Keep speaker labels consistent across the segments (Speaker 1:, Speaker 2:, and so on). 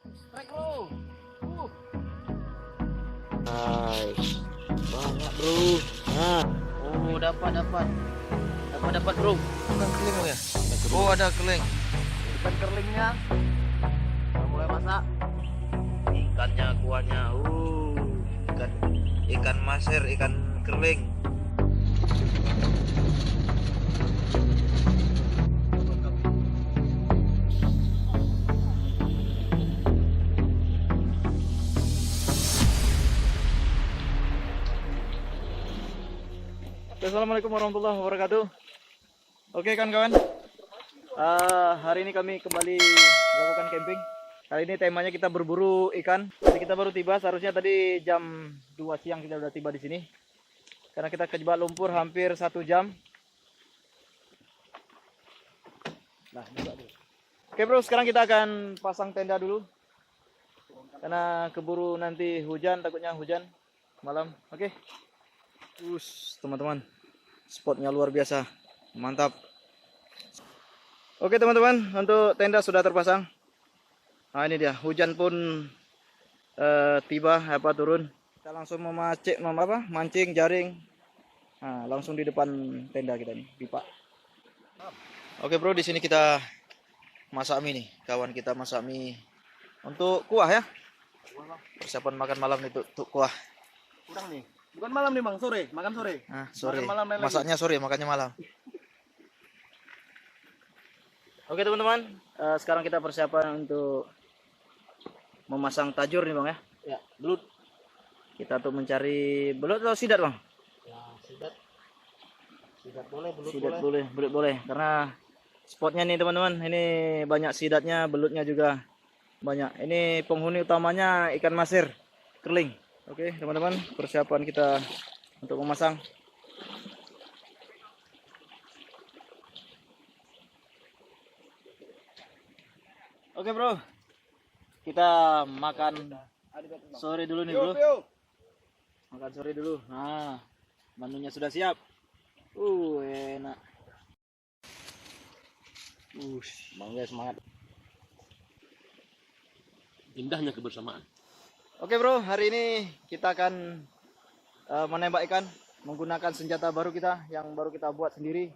Speaker 1: Strike bro.
Speaker 2: Nice. Banyak bro. Nah,
Speaker 1: Oh, dapat bro.
Speaker 2: bukan keling ya? Oh, ada keling.
Speaker 1: Ikan kerlingnya. Udah mulai masak.
Speaker 2: Ikannya, kuahnya. Ikan ikan maser, ikan keling. Assalamualaikum warahmatullahi wabarakatuh. Oke kawan-kawan, hari ini kami kembali melakukan camping. Kali ini temanya kita berburu ikan. Jadi kita baru tiba, seharusnya tadi jam 2 siang kita udah tiba di sini. Karena kita kejebak lumpur hampir 1 jam. Nah, buka dulu. Oke bro, sekarang kita akan pasang tenda dulu. Karena keburu nanti hujan, takutnya hujan malam. Oke. Teman-teman, spotnya luar biasa, mantap. Oke teman-teman, untuk tenda sudah terpasang. Nah ini dia, hujan pun tiba turun. Kita langsung mancing jaring. Nah, langsung di depan tenda kita nih, pipa. Oke bro, di sini kita masak mie nih, kawan kita masak mie untuk kuah ya. Persiapan makan malam itu untuk kuah.
Speaker 1: Kurang nih. Bukan malam nih bang, sore. Makan sore.
Speaker 2: Nah, sore.
Speaker 1: Makan malam lain
Speaker 2: Masaknya
Speaker 1: lagi.
Speaker 2: sore, makannya malam. Oke teman-teman, sekarang kita persiapan untuk memasang tajur nih bang ya.
Speaker 1: Ya, belut.
Speaker 2: Kita tuh mencari belut atau sidat bang?
Speaker 1: Ya, sidat. Sidat boleh, belut
Speaker 2: Sidat
Speaker 1: boleh.
Speaker 2: boleh, belut boleh. Karena spotnya nih teman-teman, ini banyak sidatnya, belutnya juga banyak. Ini penghuni utamanya ikan masir, kerling. Oke teman-teman, persiapan kita untuk memasang. Oke bro, kita makan sore dulu nih bro. Makan sore dulu. Nah, menunya sudah siap. Enak.
Speaker 1: Bangga semangat. Indahnya kebersamaan.
Speaker 2: Oke bro, hari ini kita akan menembak ikan menggunakan senjata baru kita yang baru kita buat sendiri.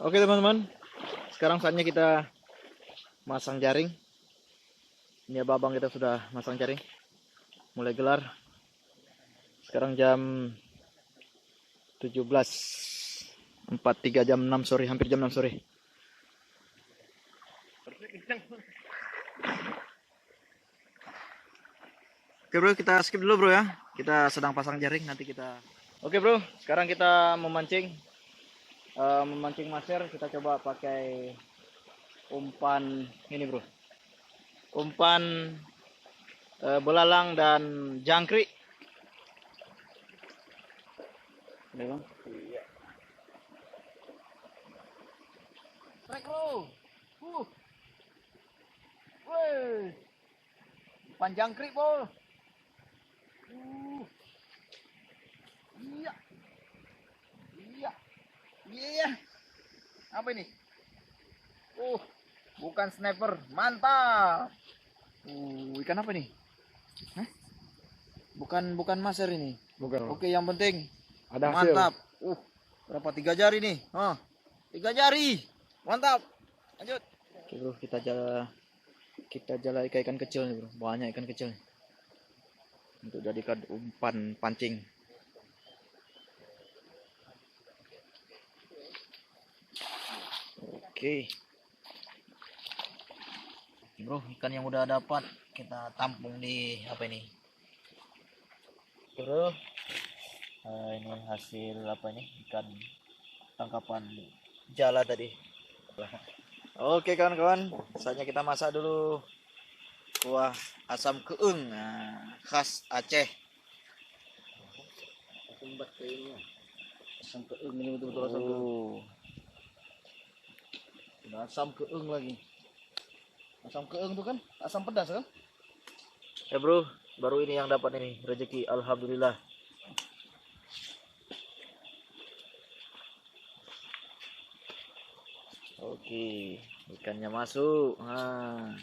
Speaker 2: Oke teman-teman, sekarang saatnya kita masang jaring. Ini abang kita sudah masang jaring, mulai gelar. Sekarang jam 17.43, jam 6 sore, hampir jam 6 sore. Oke bro, kita skip dulu bro ya. Kita sedang pasang jaring, nanti kita. Oke bro, sekarang kita memancing. Memancing maser, kita coba pakai umpan ini bro, umpan belalang dan jangkrik. Ini bang.
Speaker 1: Iya. Strike bro.
Speaker 2: Woi, umpan jangkrik bol.
Speaker 1: Iya.
Speaker 2: Iya, iya. Apa ini? Bukan sniper, mantap. Ikan apa nih? Hah? Bukan maser ini.
Speaker 1: Bukan.
Speaker 2: Oke, yang penting
Speaker 1: Ada hasil.
Speaker 2: mantap. Berapa 3 jari nih? 3 jari. Mantap. Lanjut. Oke, bro, kita jala ikan kecil nih, bro. Banyak ikan kecil nih. Untuk jadikan umpan pancing. Oke. Bro, ikan yang udah dapat kita tampung di apa ini? Bro, ini hasil apa ini? Ikan tangkapan jala tadi. Oke kawan-kawan, saatnya kita masak dulu kuah asam keung, khas Aceh.
Speaker 1: Asam keeng ini betul-betul asam keeng.
Speaker 2: Oh.
Speaker 1: Udah asam keeng lagi. Asam keeng tuh kan asam pedas kan?
Speaker 2: Ya bro, baru ini yang dapat ini rezeki, alhamdulillah. Oke, ikannya masuk. Nah,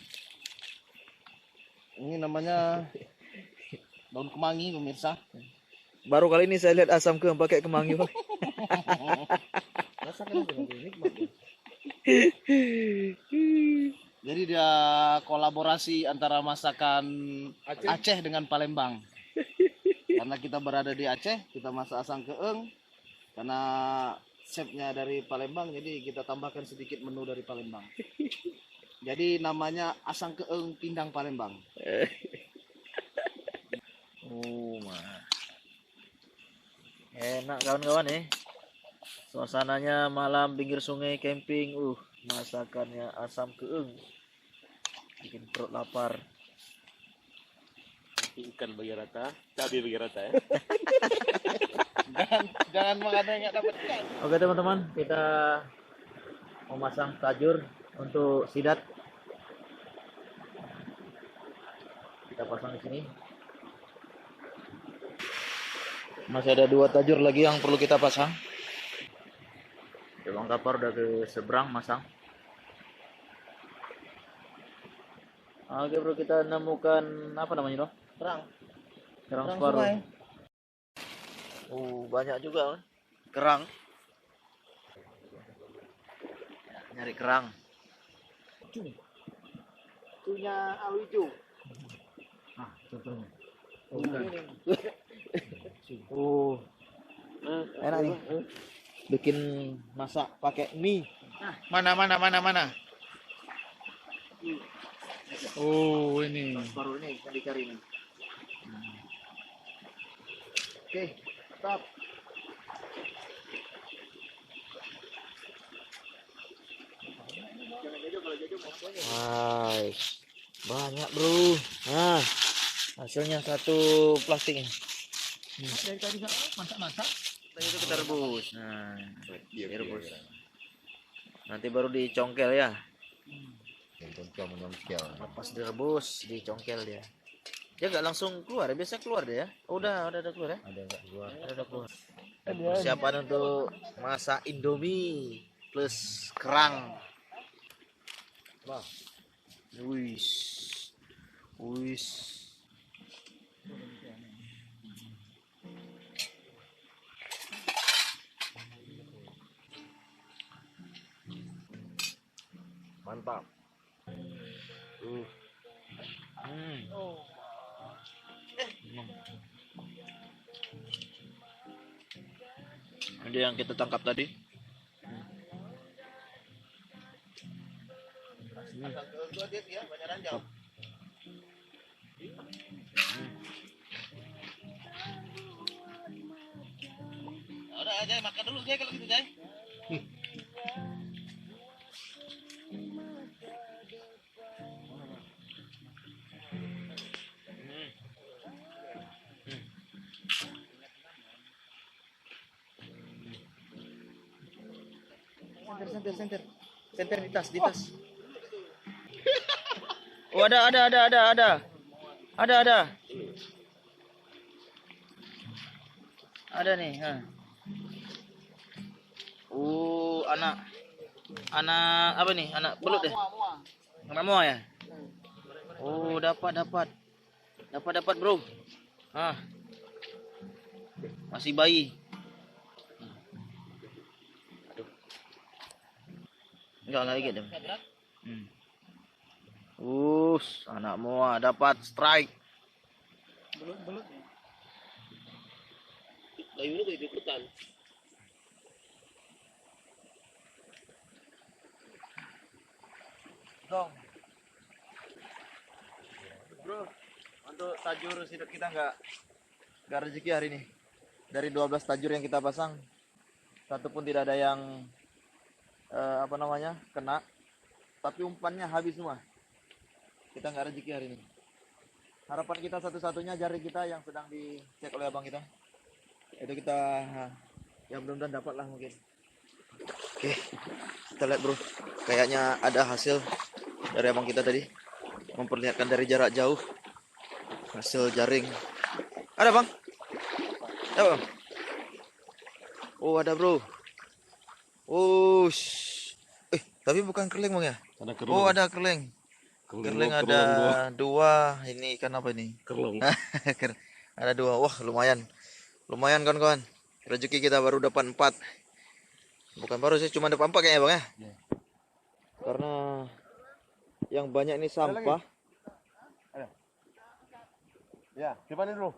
Speaker 1: Ini namanya daun kemangi pemirsa.
Speaker 2: baru kali ini saya lihat asam keeng pakai kemangi, Bang.
Speaker 1: Rasakan aja nanti nikmat. Ya. Jadi dia kolaborasi antara masakan Aceh dengan Palembang. Karena kita berada di Aceh, kita masak asam keeng. Karena chefnya dari Palembang, jadi kita tambahkan sedikit menu dari Palembang. Jadi namanya asam keeng pindang Palembang.
Speaker 2: Oh, mah. Enak kawan-kawan ya. Suasananya malam pinggir sungai camping. Masakannya asam keeng. Bikin perut lapar.
Speaker 3: Ikan bagi rata, cabai bagi rata ya.
Speaker 1: jangan makan yang nggak dapat ikan.
Speaker 2: Oke teman-teman, kita memasang tajur untuk sidat. Kita pasang di sini. Masih ada 2 tajur lagi yang perlu kita pasang. Bang Kapar udah ke seberang masang. Oke bro, kita nemukan apa namanya bro?
Speaker 1: Kerang
Speaker 2: Separuh.
Speaker 1: sungai.
Speaker 2: Banyak juga kerang. Nyari kerang.
Speaker 1: Punya awijo.
Speaker 2: Contohnya. Enak nih. Bikin masak pakai mie.
Speaker 1: Mana? Oh ini.
Speaker 2: Baru ini yang dicari nih. Oke, stop. Hai, banyak bro. Nah, hasilnya 1 plastik ini.
Speaker 1: Dari tadi masak.
Speaker 2: Tadi itu kita rebus. Nah, direbus. Nanti baru dicongkel ya. Lepas direbus, dicongkel dia. Dia nggak langsung keluar, biasa keluar dia ya. Udah keluar ya. Ada keluar. Dan persiapan untuk masak Indomie plus kerang. Wah. Wis.
Speaker 3: Mantap.
Speaker 2: Ini yang kita tangkap tadi.
Speaker 1: Asam keeng tuh dia banyak ranjau. Udah aja makan dulu Jay kalau gitu Jay.
Speaker 2: Senter di tas. Oh, ada. Ada nih, anak apa nih? Anak belut deh. Anak moa ya? Oh, dapat, bro. Masih bayi. Aduh. Enggak lagi deh. Anak moa dapat strike.
Speaker 1: Belut.
Speaker 3: Kayu lu kayak ikutan.
Speaker 2: Dong. Bro, untuk tajur sidat kita nggak rezeki hari ini. Dari 12 tajur yang kita pasang, satu pun tidak ada yang kena. Tapi umpannya habis semua. Kita nggak rezeki hari ini. Harapan kita satu-satunya jaring kita yang sedang dicek oleh abang kita. Itu kita Ya mudah-mudahan dapat lah mungkin. Oke, kita lihat bro. Kayaknya ada hasil dari abang kita tadi. Memperlihatkan dari jarak jauh. Hasil jaring. Ada bang? Ada bang? Oh ada bro. Oh, tapi bukan kerling bang ya?
Speaker 3: Ada
Speaker 2: Oh ada kerling. Kerling ada dua. Ini ikan apa ini?
Speaker 3: kerlong.
Speaker 2: Ada dua. Wah lumayan. Lumayan kawan-kawan. Rezeki kita baru dapat 4. Bukan baru sih, cuma dapat 4 kayaknya bang ya. Karena yang banyak ini sampah.
Speaker 3: Ya, gimana bro?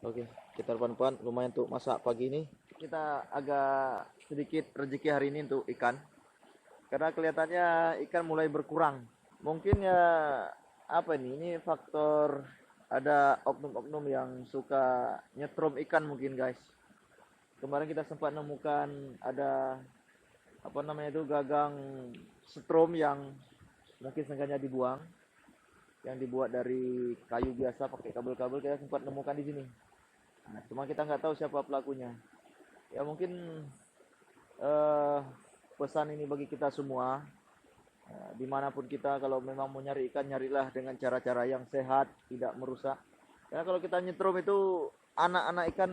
Speaker 2: Oke, kita depan lumayan untuk masak pagi ini. Kita agak sedikit rezeki hari ini untuk ikan. Karena kelihatannya ikan mulai berkurang. Mungkin ya apa ini faktor ada oknum-oknum yang suka nyetrum ikan mungkin guys. Kemarin kita sempat nemukan ada apa namanya itu gagang setrum yang mungkin sengaja dibuang, yang dibuat dari kayu biasa pakai kabel-kabel. Kita sempat nemukan di sini. Nah, cuma kita nggak tahu siapa pelakunya. Ya mungkin pesan ini bagi kita semua. Dimanapun kita kalau memang mau nyari ikan, nyarilah dengan cara-cara yang sehat, tidak merusak. Karena kalau kita nyetrum itu anak-anak ikan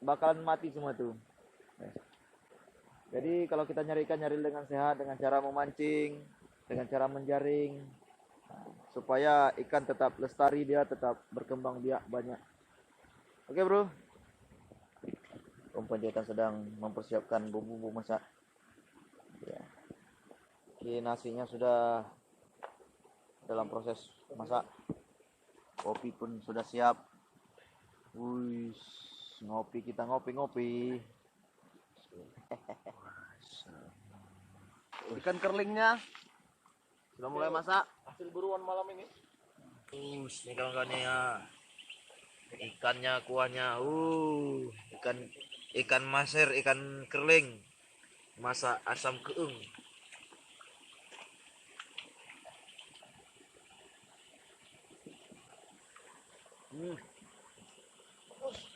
Speaker 2: bakalan mati semua tuh. Jadi kalau kita nyari ikan, nyari dengan sehat, dengan cara memancing, dengan cara menjaring, supaya ikan tetap lestari, dia tetap berkembang biak banyak. Oke bro, Om Panjaitan sedang mempersiapkan bumbu-bumbu masak. Ya. Oke, nasinya sudah dalam proses masak. Kopi pun sudah siap. Wih, ngopi kita ngopi-ngopi.
Speaker 1: Ikan kerlingnya sudah mulai masak.
Speaker 3: Hasil buruan malam ini.
Speaker 2: Ini kawan-kawannya ya. Ikannya, kuahnya. Ikan maser, ikan kerling. Masak asam keung.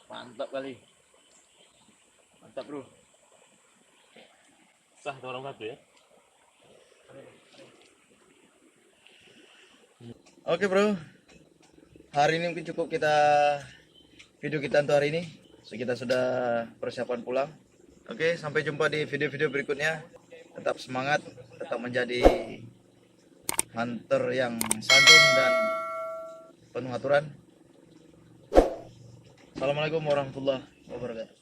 Speaker 1: Mantap kali. Mantap bro.
Speaker 3: Sah orang satu ya.
Speaker 2: Oke bro, hari ini mungkin cukup video kita untuk hari ini. So, kita sudah persiapan pulang. Oke, sampai jumpa di video-video berikutnya. Tetap semangat, tetap menjadi hunter yang santun dan penuh aturan. Assalamualaikum warahmatullahi wabarakatuh.